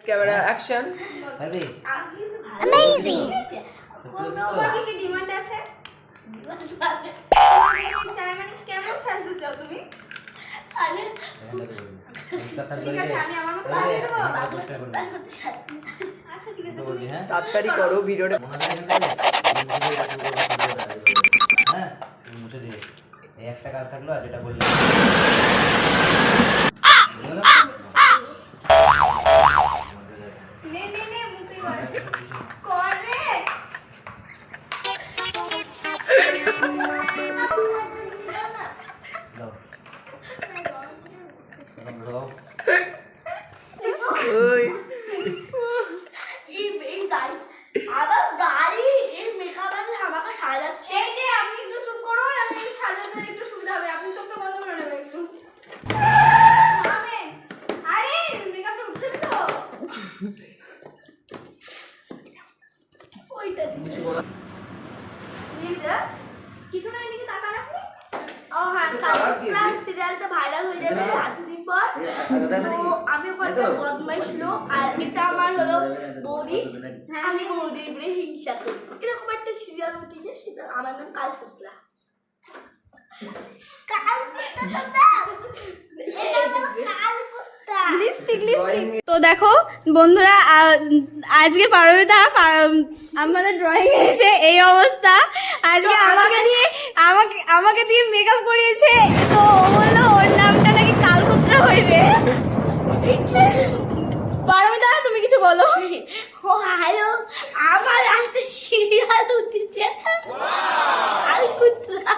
Camera action. Amazing. তোমার কি demand আছে? চাই মানে কেমন সাজতে চাও তুমি? আরে ঠিক আছে আমি আমার মতো সাজিয়ে দেবো। আচ্ছা ঠিক আছে তুমি তাড়াতাড়ি করো ভিডিওটা। হ্যাঁ মুছে দিয়ে এই একটা কাজ থাকলো আর যেটা বললি নে নে নে মুখে কর রে। দাও দাও ওই এই গাড়ি আবার গাড়ি এই মেকআপ আমি আমাকে সাজাচ্ছে। এই যে আপনি একটু চুপ করুন, আমি সাজাতে একটু সুবিধা হবে। আপনি চোখটা বন্ধ করে নেবেন একটু। থামেন। আরে মেকআপটা উঠছে তো। ওইটা কিছু বলো কিছু না এদিকে তাকান আপনি। ও হ্যাঁ কাল সিরিয়ালটা ভাইরাল হয়ে যাবে এতদিন পর। তো আমি ওখানটা বদমাইশ লোক আর এটা আমার হলো বৌদি। আমি বৌদির উপরে হিংসা করি। এরকম একটা সিরিয়াল উঠেছে, সেটা আমার নাম কালপুতলা। তো দেখো বন্ধুরা, আজকে পারমিতা আমাদের ড্রয়িং এসে এই অবস্থা। আজকে আমাকে দিয়ে মেকআপ করিয়েছে। তো ও বললো ওর নামটা নাকি কালকুত্রা হইবে। পারমিতা তুমি কিছু বলো। ও হ্যালো, আমার একটা সিরিয়াল উঠেছে কালকুতলা।